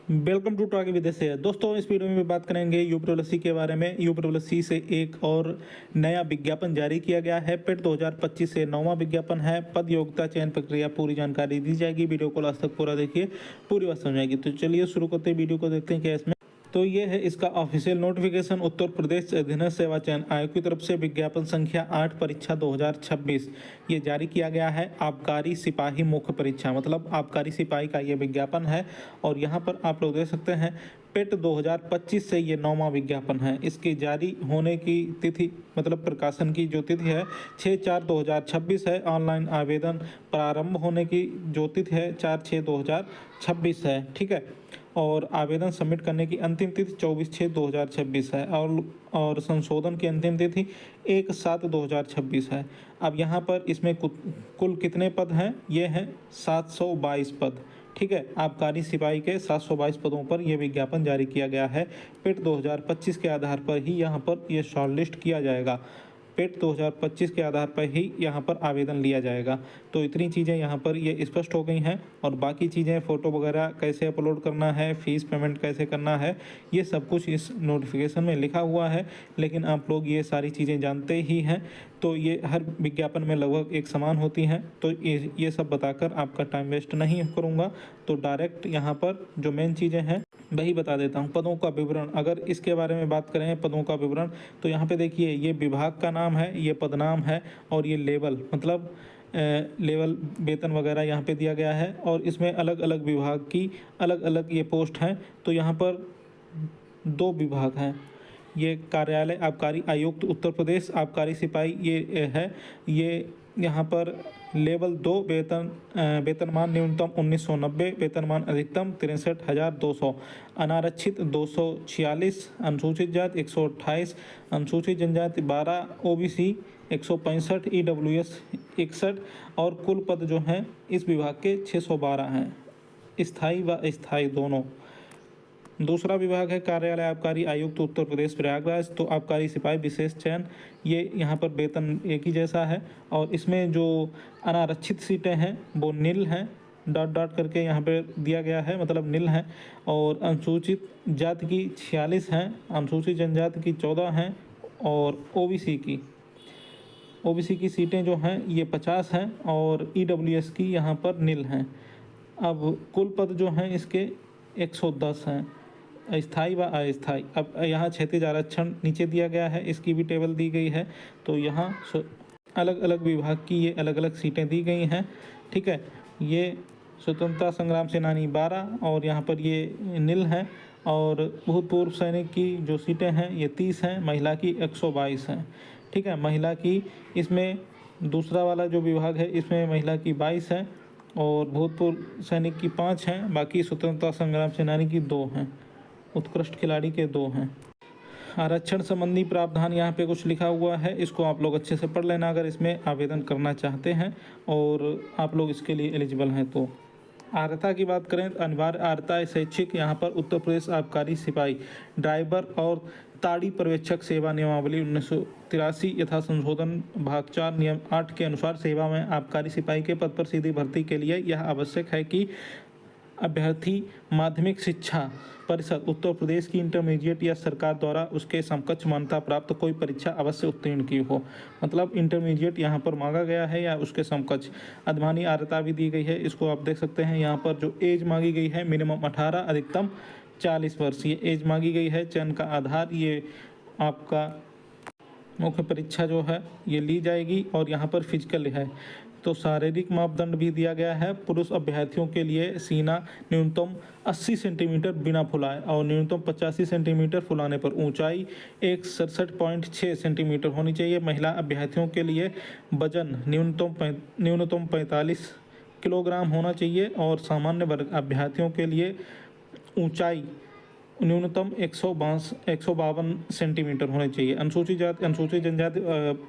Welcome to talk विदेशी। दोस्तों, इस वीडियो में बात करेंगे यूपीएससी के बारे में। यूपीएससी से एक और नया विज्ञापन जारी किया गया है। पेट 2025 से 9वां विज्ञापन है। पद योग्यता चयन प्रक्रिया पूरी जानकारी दी जाएगी। वीडियो को लास्ट तक पूरा देखिए, पूरी बात समझाएगी। तो चलिए शुरू करते हैं, वीडियो को देखते हैं क्या इसमें। तो ये है इसका ऑफिशियल नोटिफिकेशन। उत्तर प्रदेश अधीनस्थ सेवा चयन आयोग की तरफ से विज्ञापन संख्या 8 परीक्षा 2026 ये जारी किया गया है। आबकारी सिपाही मुख्य परीक्षा, मतलब आबकारी सिपाही का ये विज्ञापन है। और यहाँ पर आप लोग देख सकते हैं पेट 2025 से ये 9वां विज्ञापन है। इसकी जारी होने की तिथि, मतलब प्रकाशन की जो तिथि है 6/4/2026 है। ऑनलाइन आवेदन प्रारंभ होने की जो तिथि है 4/6/2026 है। ठीक है। और आवेदन सबमिट करने की अंतिम तिथि 24/6/2026 है। और संशोधन की अंतिम तिथि 1/7/2026 है। अब यहाँ पर इसमें कुल कितने पद हैं? ये हैं 722 पद। ठीक है। आबकारी सिपाही के 722 पदों पर यह विज्ञापन जारी किया गया है। पेट 2025 के आधार पर ही यहाँ पर यह शॉर्टलिस्ट किया जाएगा। पेट 2025 के आधार पर ही यहाँ पर आवेदन लिया जाएगा। तो इतनी चीज़ें यहाँ पर ये स्पष्ट हो गई हैं। और बाकी चीज़ें, फ़ोटो वगैरह कैसे अपलोड करना है, फ़ीस पेमेंट कैसे करना है, ये सब कुछ इस नोटिफिकेशन में लिखा हुआ है। लेकिन आप लोग ये सारी चीज़ें जानते ही हैं। तो ये हर विज्ञापन में लगभग एक समान होती हैं। तो ये सब बताकर आपका टाइम वेस्ट नहीं करूँगा। तो डायरेक्ट यहाँ पर जो मेन चीज़ें हैं वही बता देता हूँ। पदों का विवरण, अगर इसके बारे में बात करें पदों का विवरण, तो यहाँ पे देखिए ये विभाग का नाम है, ये पदनाम है, और ये लेवल, मतलब लेवल वेतन वगैरह यहाँ पे दिया गया है। और इसमें अलग अलग विभाग की अलग अलग ये पोस्ट हैं। तो यहाँ पर 2 विभाग हैं। ये कार्यालय आबकारी आयुक्त उत्तर प्रदेश आबकारी सिपाही ये है। ये यहाँ पर लेवल 2 वेतनमान न्यूनतम 1990, वेतनमान अधिकतम 63,200, अनारक्षित 246, अनुसूचित जाति 128, अनुसूचित जनजाति 12, ओबीसी 165, ईडब्ल्यूएस 61। और कुल पद जो हैं इस विभाग के 612 हैं, स्थायी व अस्थायी दोनों। दूसरा विभाग है कार्यालय आबकारी आयुक्त उत्तर प्रदेश प्रयागराज। तो आबकारी सिपाही विशेष चयन, ये यहाँ पर वेतन एक ही जैसा है। और इसमें जो अनारक्षित सीटें हैं वो नील हैं, डॉट डॉट करके यहाँ पे दिया गया है, मतलब नील हैं। और अनुसूचित जाति की 46 हैं, अनुसूचित जनजाति की 14 हैं, और ओबीसी की सीटें जो हैं ये 50 हैं, और ईडब्ल्यूएस की यहाँ पर नील हैं। अब कुल पद जो हैं इसके 110 हैं, स्थायी व अस्थायी। अब यहाँ क्षैतिज आरक्षण नीचे दिया गया है, इसकी भी टेबल दी गई है। तो यहाँ अलग अलग विभाग की ये अलग अलग सीटें दी गई हैं। ठीक है। ये स्वतंत्रता संग्राम सेनानी 12, और यहाँ पर ये नील हैं। और भूतपूर्व सैनिक की जो सीटें हैं ये 30 हैं, महिला की 122 हैं। ठीक है। महिला की इसमें दूसरा वाला जो विभाग है इसमें महिला की 22 है, और भूतपूर्व सैनिक की 5 हैं। बाकी स्वतंत्रता संग्राम सेनानी की 2 हैं, उत्कृष्ट खिलाड़ी के 2 हैं। आरक्षण संबंधी प्रावधान यहाँ पे कुछ लिखा हुआ है, इसको आप लोग अच्छे से पढ़ लेना अगर इसमें आवेदन करना चाहते हैं और आप लोग इसके लिए एलिजिबल हैं तो। आर्हता की बात करें तो अनिवार्य आर्हता शैक्षिक, यहाँ पर उत्तर प्रदेश आबकारी सिपाही ड्राइवर और ताड़ी पर्यवेक्षक सेवा नियमावली 1983 यथा संशोधन भाग 4 नियम 8 के अनुसार सेवा में आबकारी सिपाही के पद पर सीधी भर्ती के लिए यह आवश्यक है कि अभ्यर्थी माध्यमिक शिक्षा परिषद उत्तर प्रदेश की इंटरमीडिएट या सरकार द्वारा उसके समकक्ष मान्यता प्राप्त कोई परीक्षा अवश्य उत्तीर्ण की हो। मतलब इंटरमीडिएट यहाँ पर मांगा गया है या उसके समकक्ष। अधिमानी आर्हता भी दी गई है, इसको आप देख सकते हैं। यहाँ पर जो एज मांगी गई है मिनिमम 18, अधिकतम 40 वर्ष ये एज मांगी गई है। चयन का आधार ये आपका मुख्य परीक्षा जो है ये ली जाएगी, और यहाँ पर फिजिकल है। तो शारीरिक मापदंड भी दिया गया है। पुरुष अभ्यर्थियों के लिए सीना न्यूनतम 80 सेंटीमीटर बिना फुलाए और न्यूनतम 85 सेंटीमीटर फुलाने पर ऊंचाई 167.6 सेंटीमीटर होनी चाहिए। महिला अभ्यर्थियों के लिए वजन न्यूनतम 45 किलोग्राम होना चाहिए, और सामान्य वर्ग अभ्यर्थियों के लिए ऊंचाई न्यूनतम 152 सेंटीमीटर होनी चाहिए। अनुसूचित जाति अनुसूचित जनजाति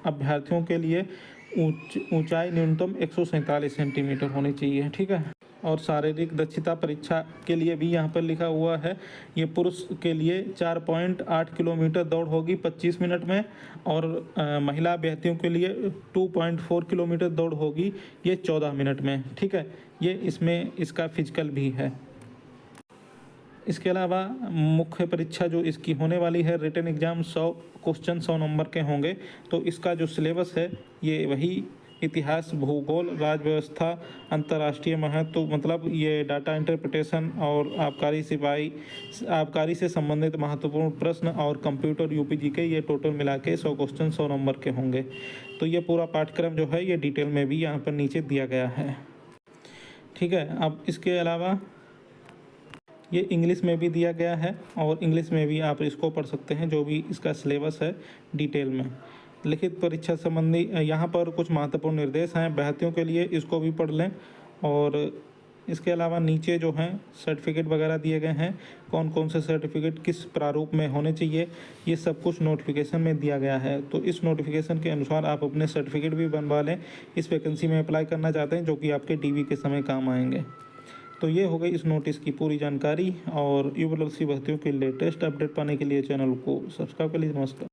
अभ्यर्थियों के लिए ऊंचाई न्यूनतम 147 सेंटीमीटर होनी चाहिए। ठीक है। और शारीरिक दक्षता परीक्षा के लिए भी यहाँ पर लिखा हुआ है, ये पुरुष के लिए 4.8 किलोमीटर दौड़ होगी 25 मिनट में, और महिला अभ्यर्थियों के लिए 2.4 किलोमीटर दौड़ होगी ये 14 मिनट में। ठीक है। ये इसमें इसका फिजिकल भी है। इसके अलावा मुख्य परीक्षा जो इसकी होने वाली है, रिटन एग्ज़ाम 100 क्वेश्चन 100 नंबर के होंगे। तो इसका जो सिलेबस है ये वही इतिहास, भूगोल, राज्य व्यवस्था, अंतर्राष्ट्रीय महत्व, मतलब ये डाटा इंटरप्रिटेशन और आबकारी से संबंधित महत्वपूर्ण प्रश्न और कंप्यूटर यूपीजी के, ये टोटल मिला के 100 क्वेश्चन 100 नंबर के होंगे। तो ये पूरा पाठ्यक्रम जो है ये डिटेल में भी यहाँ पर नीचे दिया गया है। ठीक है, अब इसके अलावा ये इंग्लिश में भी दिया गया है और इंग्लिश में भी आप इसको पढ़ सकते हैं, जो भी इसका सिलेबस है डिटेल में। लिखित परीक्षा संबंधी यहाँ पर कुछ महत्वपूर्ण निर्देश हैं अभ्यर्थियों के लिए, इसको भी पढ़ लें। और इसके अलावा नीचे जो हैं सर्टिफिकेट वगैरह दिए गए हैं, कौन कौन से सर्टिफिकेट किस प्रारूप में होने चाहिए, ये सब कुछ नोटिफिकेशन में दिया गया है। तो इस नोटिफिकेशन के अनुसार आप अपने सर्टिफिकेट भी बनवा लें इस वैकेंसी में अप्लाई करना चाहते हैं, जो कि आपके डीवी के समय काम आएंगे। तो ये हो गई इस नोटिस की पूरी जानकारी। और यूपीएससी भर्तियों की लेटेस्ट अपडेट पाने के लिए चैनल को सब्सक्राइब कर लीजिए। नमस्कार।